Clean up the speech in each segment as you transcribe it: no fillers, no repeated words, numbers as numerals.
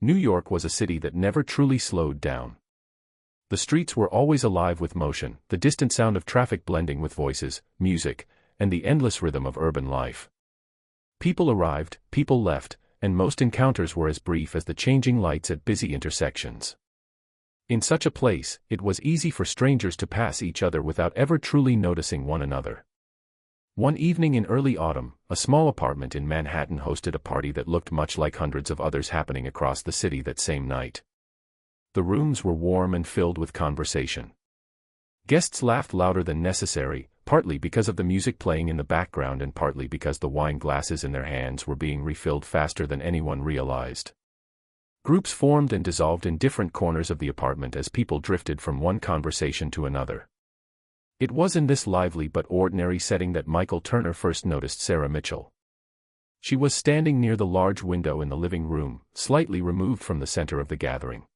New York was a city that never truly slowed down. The streets were always alive with motion, the distant sound of traffic blending with voices, music, and the endless rhythm of urban life. People arrived, people left, and most encounters were as brief as the changing lights at busy intersections. In such a place, it was easy for strangers to pass each other without ever truly noticing one another. One evening in early autumn, a small apartment in Manhattan hosted a party that looked much like hundreds of others happening across the city that same night. The rooms were warm and filled with conversation. Guests laughed louder than necessary, partly because of the music playing in the background and partly because the wine glasses in their hands were being refilled faster than anyone realized. Groups formed and dissolved in different corners of the apartment as people drifted from one conversation to another. It was in this lively but ordinary setting that Michael Turner first noticed Sarah Mitchell. She was standing near the large window in the living room, slightly removed from the center of the gathering.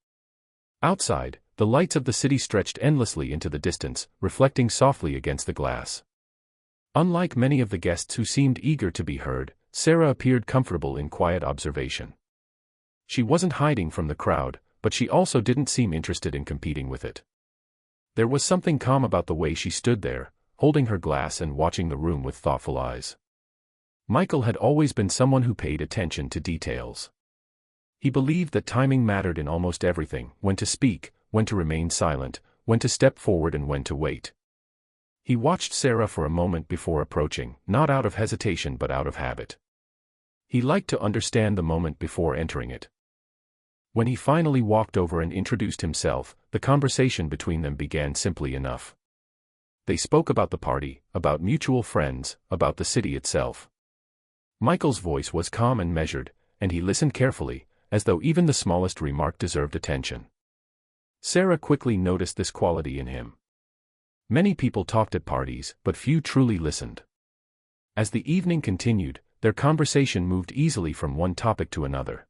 Outside, the lights of the city stretched endlessly into the distance, reflecting softly against the glass. Unlike many of the guests who seemed eager to be heard, Sarah appeared comfortable in quiet observation. She wasn't hiding from the crowd, but she also didn't seem interested in competing with it. There was something calm about the way she stood there, holding her glass and watching the room with thoughtful eyes. Michael had always been someone who paid attention to details. He believed that timing mattered in almost everything: when to speak, when to remain silent, when to step forward and when to wait. He watched Sarah for a moment before approaching, not out of hesitation but out of habit. He liked to understand the moment before entering it. When he finally walked over and introduced himself, the conversation between them began simply enough. They spoke about the party, about mutual friends, about the city itself. Michael's voice was calm and measured, and he listened carefully, as though even the smallest remark deserved attention. Sarah quickly noticed this quality in him. Many people talked at parties, but few truly listened. As the evening continued, their conversation moved easily from one topic to another.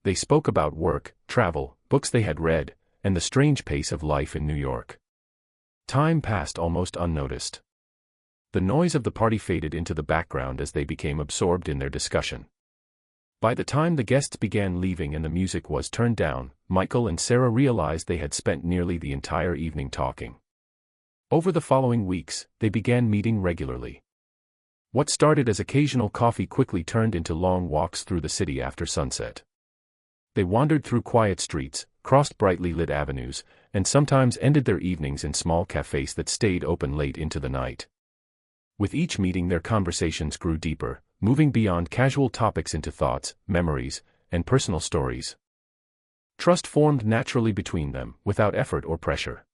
They spoke about work, travel, books they had read, and the strange pace of life in New York. Time passed almost unnoticed. The noise of the party faded into the background as they became absorbed in their discussion. By the time the guests began leaving and the music was turned down, Michael and Sarah realized they had spent nearly the entire evening talking. Over the following weeks, they began meeting regularly. What started as occasional coffee quickly turned into long walks through the city after sunset. They wandered through quiet streets, crossed brightly lit avenues, and sometimes ended their evenings in small cafes that stayed open late into the night. With each meeting their conversations grew deeper, moving beyond casual topics into thoughts, memories, and personal stories. Trust formed naturally between them, without effort or pressure.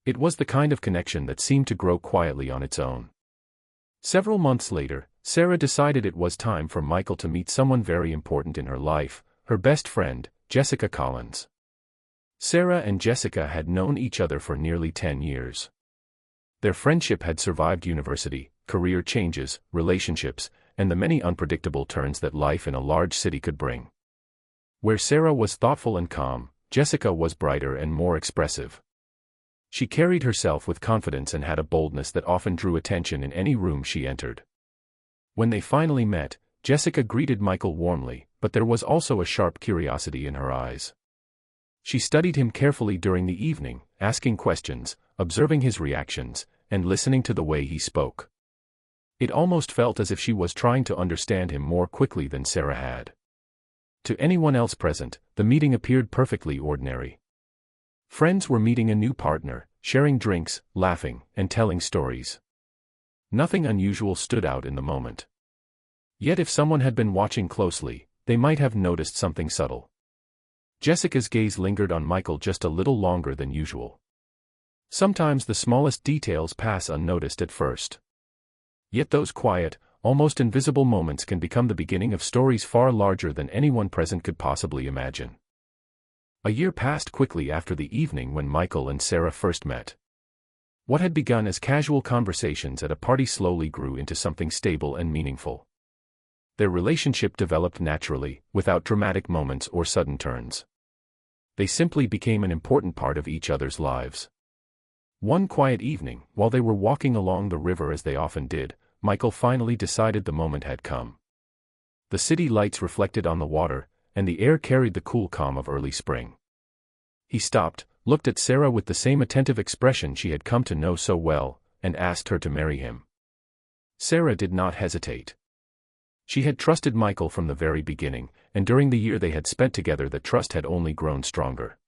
It was the kind of connection that seemed to grow quietly on its own. Several months later, Sarah decided it was time for Michael to meet someone very important in her life, her best friend, Jessica Collins. Sarah and Jessica had known each other for nearly 10 years. Their friendship had survived university, career changes, relationships, and the many unpredictable turns that life in a large city could bring. Where Sarah was thoughtful and calm, Jessica was brighter and more expressive. She carried herself with confidence and had a boldness that often drew attention in any room she entered. When they finally met, Jessica greeted Michael warmly, but there was also a sharp curiosity in her eyes. She studied him carefully during the evening, asking questions, observing his reactions, and listening to the way he spoke. It almost felt as if she was trying to understand him more quickly than Sarah had. To anyone else present, the meeting appeared perfectly ordinary. Friends were meeting a new partner, sharing drinks, laughing, and telling stories. Nothing unusual stood out in the moment. Yet if someone had been watching closely, they might have noticed something subtle. Jessica's gaze lingered on Michael just a little longer than usual. Sometimes the smallest details pass unnoticed at first. Yet those quiet, almost invisible moments can become the beginning of stories far larger than anyone present could possibly imagine. A year passed quickly after the evening when Michael and Sarah first met. What had begun as casual conversations at a party slowly grew into something stable and meaningful. Their relationship developed naturally, without dramatic moments or sudden turns. They simply became an important part of each other's lives. One quiet evening, while they were walking along the river as they often did, Michael finally decided the moment had come. The city lights reflected on the water, and the air carried the cool calm of early spring. He stopped, looked at Sarah with the same attentive expression she had come to know so well, and asked her to marry him. Sarah did not hesitate. She had trusted Michael from the very beginning, and during the year they had spent together that trust had only grown stronger.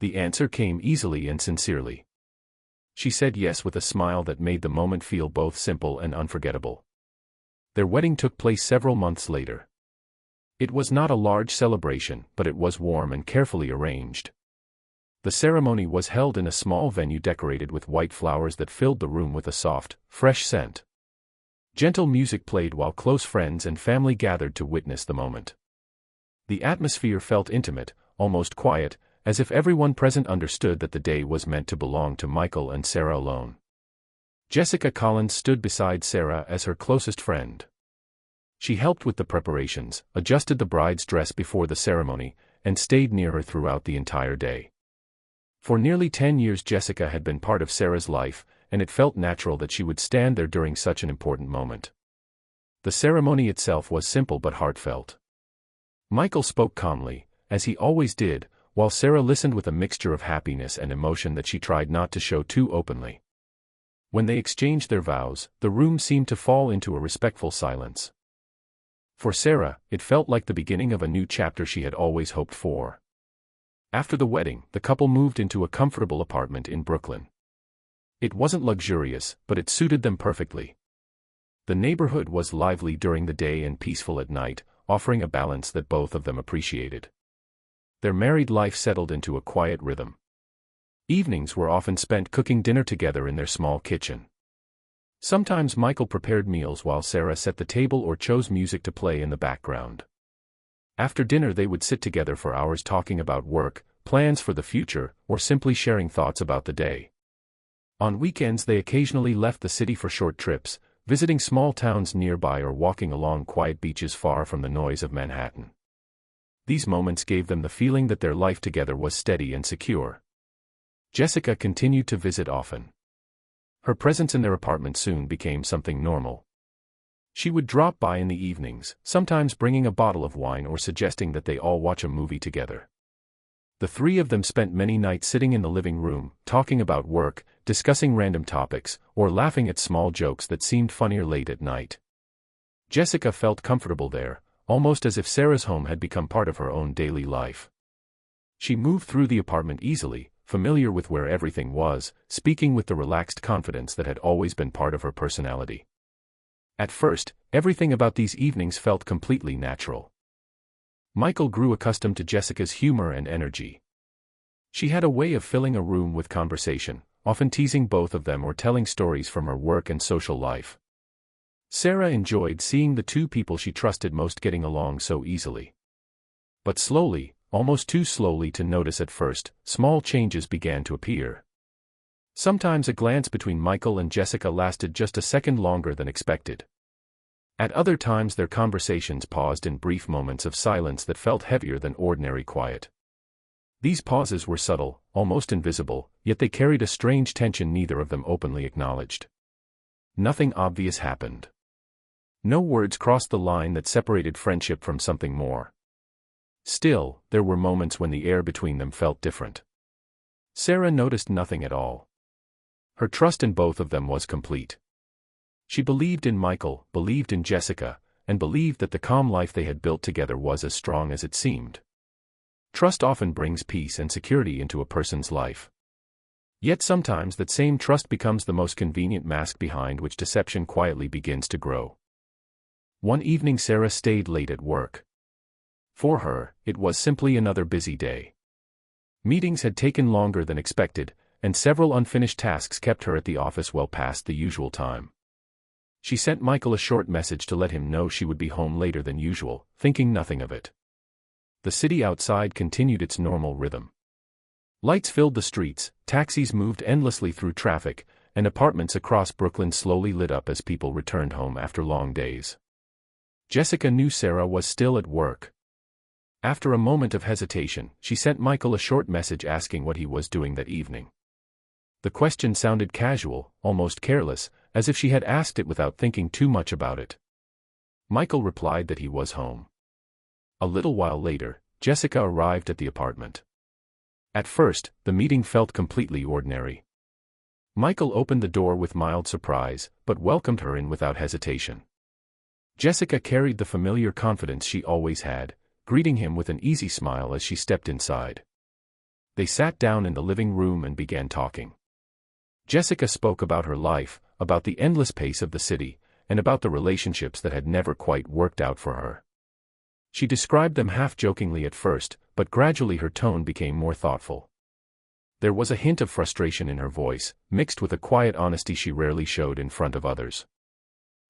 The answer came easily and sincerely. She said yes with a smile that made the moment feel both simple and unforgettable. Their wedding took place several months later. It was not a large celebration, but it was warm and carefully arranged. The ceremony was held in a small venue decorated with white flowers that filled the room with a soft, fresh scent. Gentle music played while close friends and family gathered to witness the moment. The atmosphere felt intimate, almost quiet, as if everyone present understood that the day was meant to belong to Michael and Sarah alone. Jessica Collins stood beside Sarah as her closest friend. She helped with the preparations, adjusted the bride's dress before the ceremony, and stayed near her throughout the entire day. For nearly 10 years Jessica had been part of Sarah's life, and it felt natural that she would stand there during such an important moment. The ceremony itself was simple but heartfelt. Michael spoke calmly, as he always did, while Sarah listened with a mixture of happiness and emotion that she tried not to show too openly. When they exchanged their vows, the room seemed to fall into a respectful silence. For Sarah, it felt like the beginning of a new chapter she had always hoped for. After the wedding, the couple moved into a comfortable apartment in Brooklyn. It wasn't luxurious, but it suited them perfectly. The neighborhood was lively during the day and peaceful at night, offering a balance that both of them appreciated. Their married life settled into a quiet rhythm. Evenings were often spent cooking dinner together in their small kitchen. Sometimes Michael prepared meals while Sarah set the table or chose music to play in the background. After dinner they would sit together for hours talking about work, plans for the future, or simply sharing thoughts about the day. On weekends they occasionally left the city for short trips, visiting small towns nearby or walking along quiet beaches far from the noise of Manhattan. These moments gave them the feeling that their life together was steady and secure. Jessica continued to visit often. Her presence in their apartment soon became something normal. She would drop by in the evenings, sometimes bringing a bottle of wine or suggesting that they all watch a movie together. The three of them spent many nights sitting in the living room, talking about work, discussing random topics, or laughing at small jokes that seemed funnier late at night. Jessica felt comfortable there, almost as if Sarah's home had become part of her own daily life. She moved through the apartment easily, familiar with where everything was, speaking with the relaxed confidence that had always been part of her personality. At first, everything about these evenings felt completely natural. Michael grew accustomed to Jessica's humor and energy. She had a way of filling a room with conversation, often teasing both of them or telling stories from her work and social life. Sarah enjoyed seeing the two people she trusted most getting along so easily. But slowly, almost too slowly to notice at first, small changes began to appear. Sometimes a glance between Michael and Jessica lasted just a second longer than expected. At other times their conversations paused in brief moments of silence that felt heavier than ordinary quiet. These pauses were subtle, almost invisible, yet they carried a strange tension neither of them openly acknowledged. Nothing obvious happened. No words crossed the line that separated friendship from something more. Still, there were moments when the air between them felt different. Sarah noticed nothing at all. Her trust in both of them was complete. She believed in Michael, believed in Jessica, and believed that the calm life they had built together was as strong as it seemed. Trust often brings peace and security into a person's life. Yet sometimes that same trust becomes the most convenient mask behind which deception quietly begins to grow. One evening Sarah stayed late at work. For her, it was simply another busy day. Meetings had taken longer than expected, and several unfinished tasks kept her at the office well past the usual time. She sent Michael a short message to let him know she would be home later than usual, thinking nothing of it. The city outside continued its normal rhythm. Lights filled the streets, taxis moved endlessly through traffic, and apartments across Brooklyn slowly lit up as people returned home after long days. Jessica knew Sarah was still at work. After a moment of hesitation, she sent Michael a short message asking what he was doing that evening. The question sounded casual, almost careless, as if she had asked it without thinking too much about it. Michael replied that he was home. A little while later, Jessica arrived at the apartment. At first, the meeting felt completely ordinary. Michael opened the door with mild surprise, but welcomed her in without hesitation. Jessica carried the familiar confidence she always had, greeting him with an easy smile as she stepped inside. They sat down in the living room and began talking. Jessica spoke about her life, about the endless pace of the city, and about the relationships that had never quite worked out for her. She described them half-jokingly at first, but gradually her tone became more thoughtful. There was a hint of frustration in her voice, mixed with a quiet honesty she rarely showed in front of others.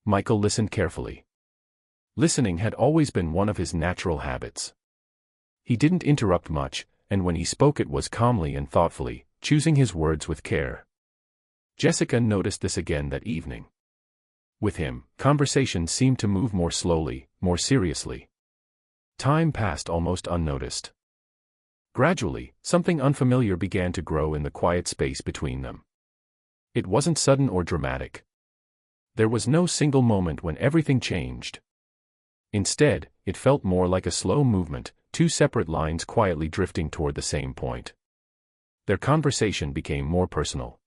Michael listened carefully. Listening had always been one of his natural habits. He didn't interrupt much, and when he spoke it was calmly and thoughtfully, choosing his words with care. Jessica noticed this again that evening. With him, conversation seemed to move more slowly, more seriously. Time passed almost unnoticed. Gradually, something unfamiliar began to grow in the quiet space between them. It wasn't sudden or dramatic. There was no single moment when everything changed. Instead, it felt more like a slow movement, two separate lines quietly drifting toward the same point. Their conversation became more personal.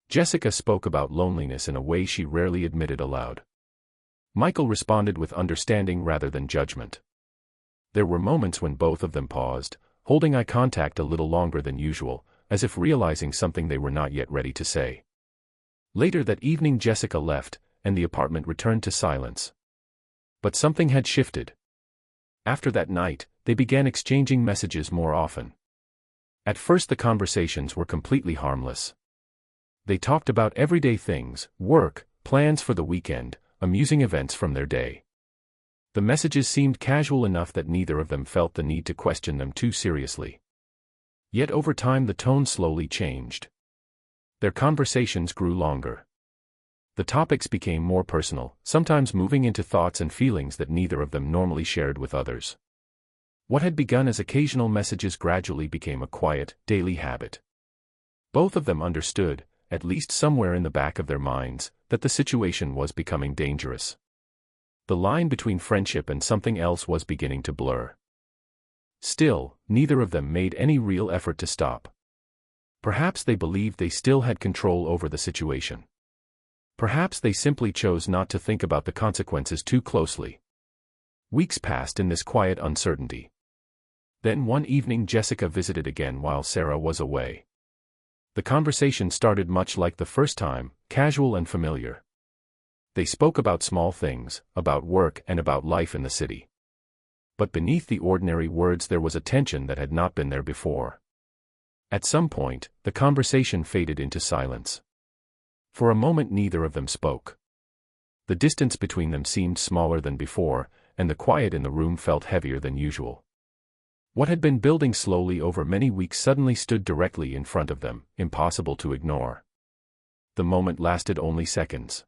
Jessica spoke about loneliness in a way she rarely admitted aloud. Michael responded with understanding rather than judgment. There were moments when both of them paused, holding eye contact a little longer than usual, as if realizing something they were not yet ready to say. Later that evening Jessica left, and the apartment returned to silence. But something had shifted. After that night, they began exchanging messages more often. At first the conversations were completely harmless. They talked about everyday things, work, plans for the weekend, amusing events from their day. The messages seemed casual enough that neither of them felt the need to question them too seriously. Yet over time the tone slowly changed. Their conversations grew longer. The topics became more personal, sometimes moving into thoughts and feelings that neither of them normally shared with others. What had begun as occasional messages gradually became a quiet, daily habit. Both of them understood, at least somewhere in the back of their minds, that the situation was becoming dangerous. The line between friendship and something else was beginning to blur. Still, neither of them made any real effort to stop. Perhaps they believed they still had control over the situation. Perhaps they simply chose not to think about the consequences too closely. Weeks passed in this quiet uncertainty. Then one evening Jessica visited again while Sarah was away. The conversation started much like the first time, casual and familiar. They spoke about small things, about work and about life in the city. But beneath the ordinary words there was a tension that had not been there before. At some point, the conversation faded into silence. For a moment neither of them spoke. The distance between them seemed smaller than before, and the quiet in the room felt heavier than usual. What had been building slowly over many weeks suddenly stood directly in front of them, impossible to ignore. The moment lasted only seconds.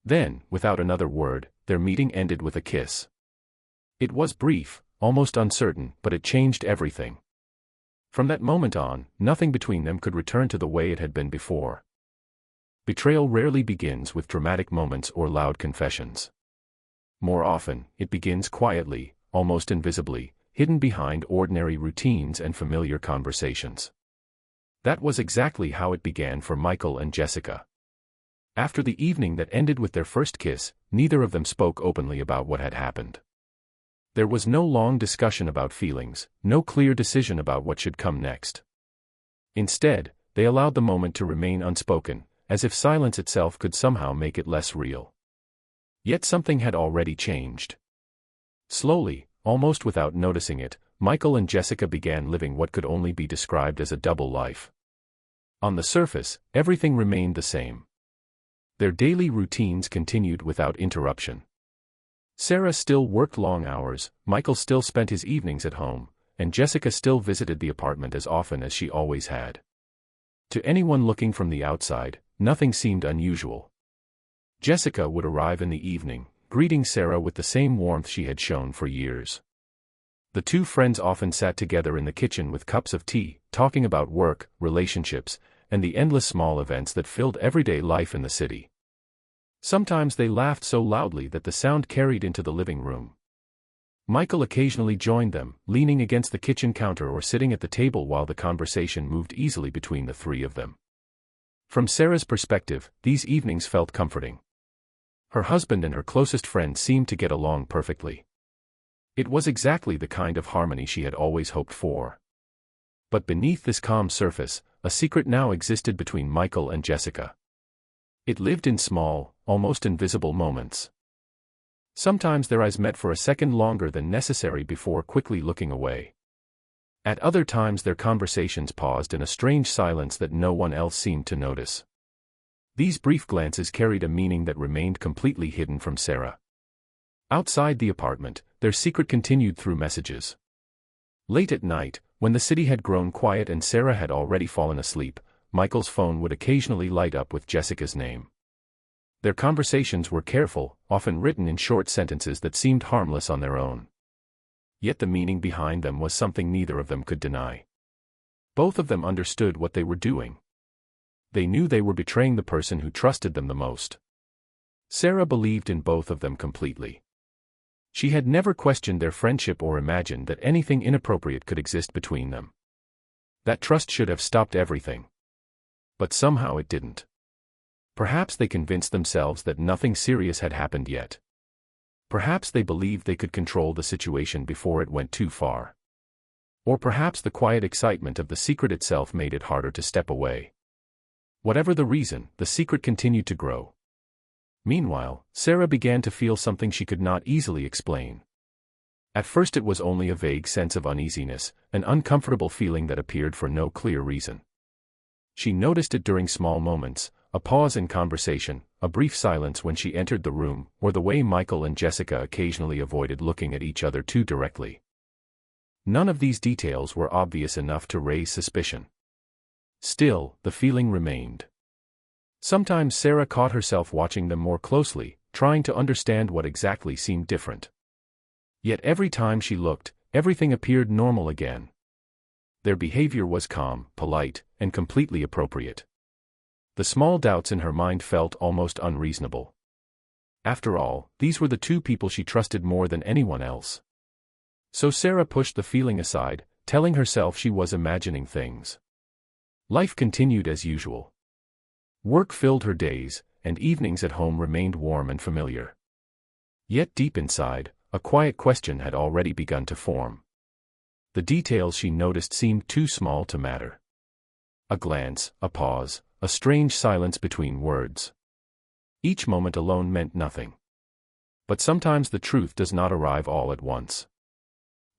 Then, without another word, their meeting ended with a kiss. It was brief, almost uncertain, but it changed everything. From that moment on, nothing between them could return to the way it had been before. Betrayal rarely begins with dramatic moments or loud confessions. More often, it begins quietly, almost invisibly, hidden behind ordinary routines and familiar conversations. That was exactly how it began for Michael and Jessica. After the evening that ended with their first kiss, neither of them spoke openly about what had happened. There was no long discussion about feelings, no clear decision about what should come next. Instead, they allowed the moment to remain unspoken, as if silence itself could somehow make it less real. Yet something had already changed. Slowly, almost without noticing it, Michael and Jessica began living what could only be described as a double life. On the surface, everything remained the same. Their daily routines continued without interruption. Sarah still worked long hours, Michael still spent his evenings at home, and Jessica still visited the apartment as often as she always had. To anyone looking from the outside, nothing seemed unusual. Jessica would arrive in the evening, greeting Sarah with the same warmth she had shown for years. The two friends often sat together in the kitchen with cups of tea, talking about work, relationships, and the endless small events that filled everyday life in the city. Sometimes they laughed so loudly that the sound carried into the living room. Michael occasionally joined them, leaning against the kitchen counter or sitting at the table while the conversation moved easily between the three of them. From Sarah's perspective, these evenings felt comforting. Her husband and her closest friend seemed to get along perfectly. It was exactly the kind of harmony she had always hoped for. But beneath this calm surface, a secret now existed between Michael and Jessica. It lived in small, almost invisible moments. Sometimes their eyes met for a second longer than necessary before quickly looking away. At other times their conversations paused in a strange silence that no one else seemed to notice. These brief glances carried a meaning that remained completely hidden from Sarah. Outside the apartment, their secret continued through messages. Late at night, when the city had grown quiet and Sarah had already fallen asleep, Michael's phone would occasionally light up with Jessica's name. Their conversations were careful, often written in short sentences that seemed harmless on their own. Yet the meaning behind them was something neither of them could deny. Both of them understood what they were doing. They knew they were betraying the person who trusted them the most. Sarah believed in both of them completely. She had never questioned their friendship or imagined that anything inappropriate could exist between them. That trust should have stopped everything. But somehow it didn't. Perhaps they convinced themselves that nothing serious had happened yet. Perhaps they believed they could control the situation before it went too far. Or perhaps the quiet excitement of the secret itself made it harder to step away. Whatever the reason, the secret continued to grow. Meanwhile, Sarah began to feel something she could not easily explain. At first it was only a vague sense of uneasiness, an uncomfortable feeling that appeared for no clear reason. She noticed it during small moments, a pause in conversation, a brief silence when she entered the room, or the way Michael and Jessica occasionally avoided looking at each other too directly. None of these details were obvious enough to raise suspicion. Still, the feeling remained. Sometimes Sarah caught herself watching them more closely, trying to understand what exactly seemed different. Yet every time she looked, everything appeared normal again. Their behavior was calm, polite, and completely appropriate. The small doubts in her mind felt almost unreasonable. After all, these were the two people she trusted more than anyone else. So Sarah pushed the feeling aside, telling herself she was imagining things. Life continued as usual. Work filled her days, and evenings at home remained warm and familiar. Yet deep inside, a quiet question had already begun to form. The details she noticed seemed too small to matter. A glance, a pause, a strange silence between words. Each moment alone meant nothing. But sometimes the truth does not arrive all at once.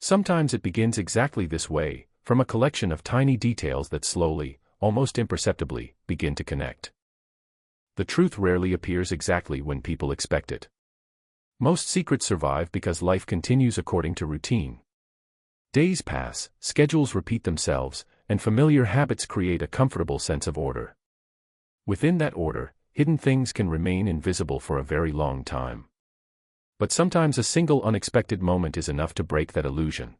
Sometimes it begins exactly this way, from a collection of tiny details that slowly, almost imperceptibly, begin to connect. The truth rarely appears exactly when people expect it. Most secrets survive because life continues according to routine. Days pass, schedules repeat themselves, and familiar habits create a comfortable sense of order. Within that order, hidden things can remain invisible for a very long time. But sometimes a single unexpected moment is enough to break that illusion.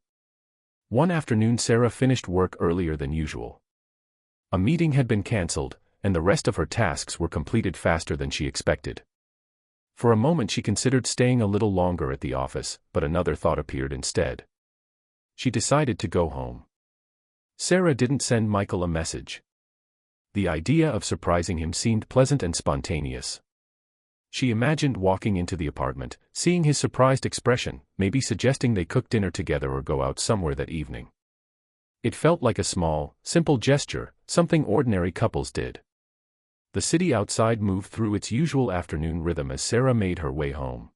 One afternoon Sarah finished work earlier than usual. A meeting had been cancelled, and the rest of her tasks were completed faster than she expected. For a moment she considered staying a little longer at the office, but another thought appeared instead. She decided to go home. Sarah didn't send Michael a message. The idea of surprising him seemed pleasant and spontaneous. She imagined walking into the apartment, seeing his surprised expression, maybe suggesting they cook dinner together or go out somewhere that evening. It felt like a small, simple gesture, something ordinary couples did. The city outside moved through its usual afternoon rhythm as Sarah made her way home.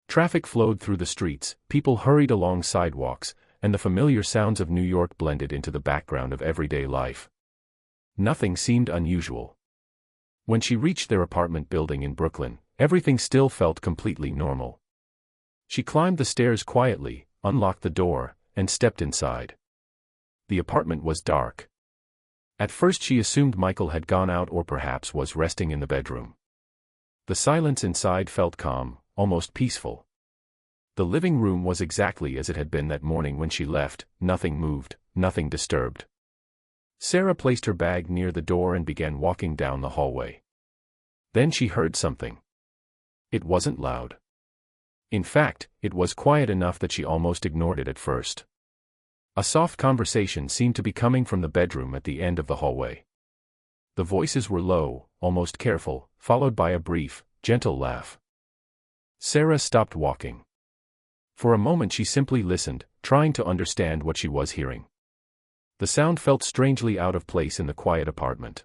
Traffic flowed through the streets, people hurried along sidewalks, and the familiar sounds of New York blended into the background of everyday life. Nothing seemed unusual. When she reached their apartment building in Brooklyn, everything still felt completely normal. She climbed the stairs quietly, unlocked the door, and stepped inside. The apartment was dark. At first she assumed Michael had gone out or perhaps was resting in the bedroom. The silence inside felt calm, almost peaceful. The living room was exactly as it had been that morning when she left, nothing moved, nothing disturbed. Sarah placed her bag near the door and began walking down the hallway. Then she heard something. It wasn't loud. In fact, it was quiet enough that she almost ignored it at first. A soft conversation seemed to be coming from the bedroom at the end of the hallway. The voices were low, almost careful, followed by a brief, gentle laugh. Sarah stopped walking. For a moment she simply listened, trying to understand what she was hearing. The sound felt strangely out of place in the quiet apartment.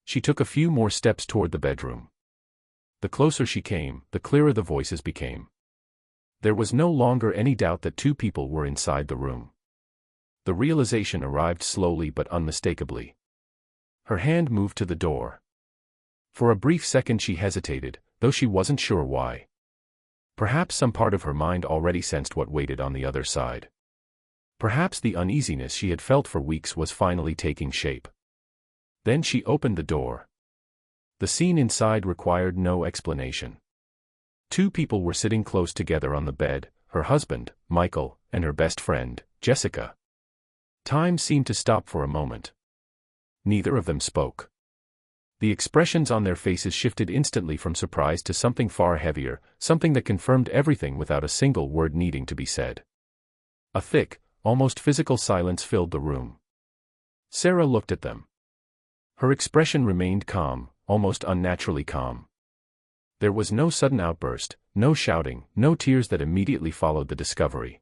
She took a few more steps toward the bedroom. The closer she came, the clearer the voices became. There was no longer any doubt that two people were inside the room. The realization arrived slowly but unmistakably. Her hand moved to the door. For a brief second she hesitated, though she wasn't sure why. Perhaps some part of her mind already sensed what waited on the other side. Perhaps the uneasiness she had felt for weeks was finally taking shape. Then she opened the door. The scene inside required no explanation. Two people were sitting close together on the bed, her husband, Michael, and her best friend, Jessica. Time seemed to stop for a moment. Neither of them spoke. The expressions on their faces shifted instantly from surprise to something far heavier, something that confirmed everything without a single word needing to be said. A thick, almost physical silence filled the room. Sarah looked at them. Her expression remained calm, almost unnaturally calm. There was no sudden outburst, no shouting, no tears that immediately followed the discovery.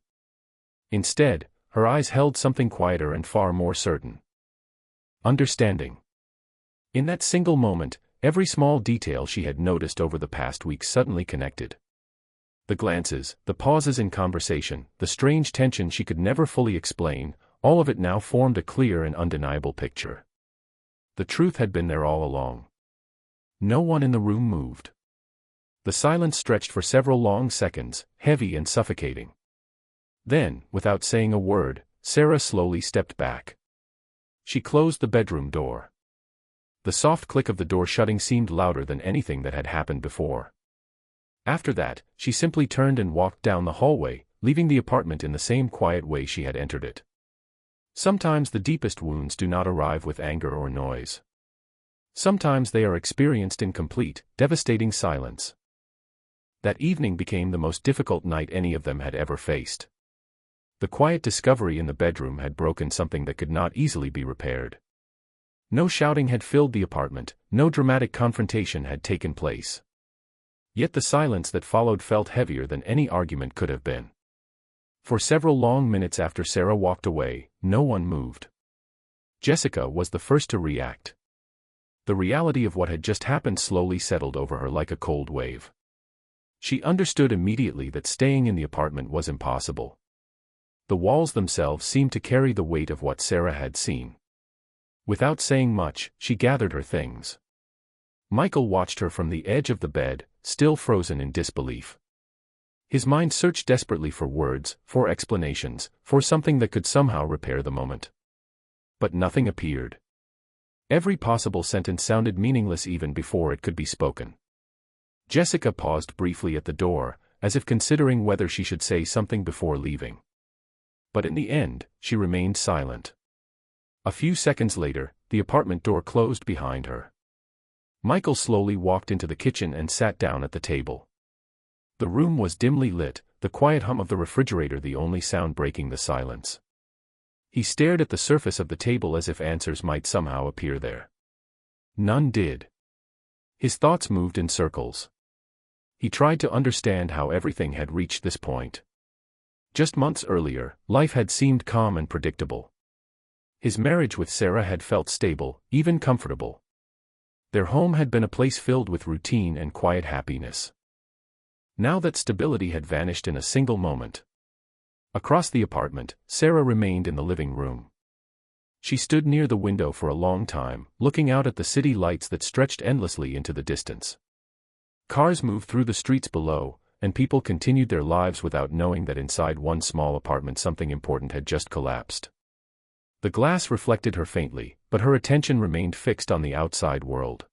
Instead, her eyes held something quieter and far more certain. Understanding. In that single moment, every small detail she had noticed over the past week suddenly connected. The glances, the pauses in conversation, the strange tension she could never fully explain, all of it now formed a clear and undeniable picture. The truth had been there all along. No one in the room moved. The silence stretched for several long seconds, heavy and suffocating. Then, without saying a word, Sarah slowly stepped back. She closed the bedroom door. The soft click of the door shutting seemed louder than anything that had happened before. After that, she simply turned and walked down the hallway, leaving the apartment in the same quiet way she had entered it. Sometimes the deepest wounds do not arrive with anger or noise. Sometimes they are experienced in complete, devastating silence. That evening became the most difficult night any of them had ever faced. The quiet discovery in the bedroom had broken something that could not easily be repaired. No shouting had filled the apartment, no dramatic confrontation had taken place. Yet the silence that followed felt heavier than any argument could have been. For several long minutes after Sarah walked away, no one moved. Jessica was the first to react. The reality of what had just happened slowly settled over her like a cold wave. She understood immediately that staying in the apartment was impossible. The walls themselves seemed to carry the weight of what Sarah had seen. Without saying much, she gathered her things. Michael watched her from the edge of the bed, still frozen in disbelief. His mind searched desperately for words, for explanations, for something that could somehow repair the moment. But nothing appeared. Every possible sentence sounded meaningless even before it could be spoken. Jessica paused briefly at the door, as if considering whether she should say something before leaving. But in the end, she remained silent. A few seconds later, the apartment door closed behind her. Michael slowly walked into the kitchen and sat down at the table. The room was dimly lit, the quiet hum of the refrigerator the only sound breaking the silence. He stared at the surface of the table as if answers might somehow appear there. None did. His thoughts moved in circles. He tried to understand how everything had reached this point. Just months earlier, life had seemed calm and predictable. His marriage with Sarah had felt stable, even comfortable. Their home had been a place filled with routine and quiet happiness. Now that stability had vanished in a single moment. Across the apartment, Sarah remained in the living room. She stood near the window for a long time, looking out at the city lights that stretched endlessly into the distance. Cars moved through the streets below, and people continued their lives without knowing that inside one small apartment something important had just collapsed. The glass reflected her faintly, but her attention remained fixed on the outside world.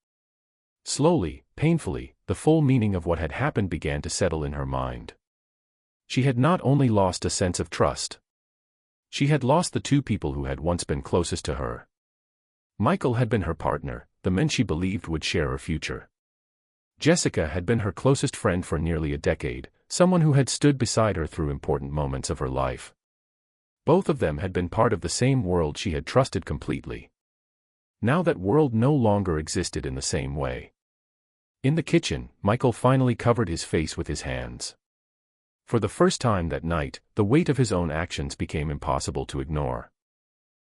Slowly, painfully, the full meaning of what had happened began to settle in her mind. She had not only lost a sense of trust. She had lost the two people who had once been closest to her. Michael had been her partner, the man she believed would share her future. Jessica had been her closest friend for nearly a decade, someone who had stood beside her through important moments of her life. Both of them had been part of the same world she had trusted completely. Now that world no longer existed in the same way. In the kitchen, Michael finally covered his face with his hands. For the first time that night, the weight of his own actions became impossible to ignore.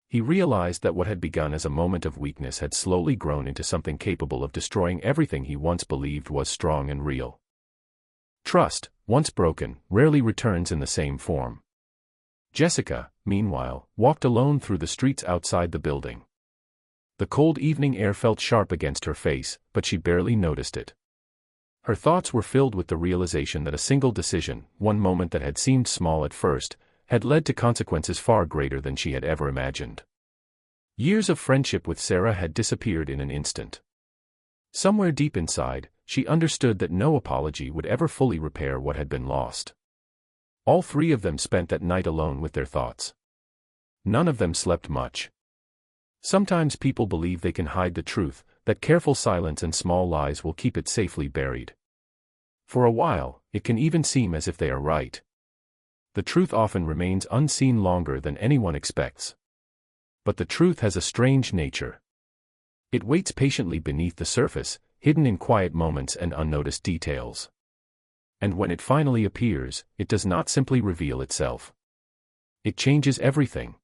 He realized that what had begun as a moment of weakness had slowly grown into something capable of destroying everything he once believed was strong and real. Trust, once broken, rarely returns in the same form. Jessica, meanwhile, walked alone through the streets outside the building. The cold evening air felt sharp against her face, but she barely noticed it. Her thoughts were filled with the realization that a single decision, one moment that had seemed small at first, had led to consequences far greater than she had ever imagined. Years of friendship with Sarah had disappeared in an instant. Somewhere deep inside, she understood that no apology would ever fully repair what had been lost. All three of them spent that night alone with their thoughts. None of them slept much. Sometimes people believe they can hide the truth, that careful silence and small lies will keep it safely buried. For a while, it can even seem as if they are right. The truth often remains unseen longer than anyone expects. But the truth has a strange nature. It waits patiently beneath the surface, hidden in quiet moments and unnoticed details. And when it finally appears, it does not simply reveal itself. It changes everything.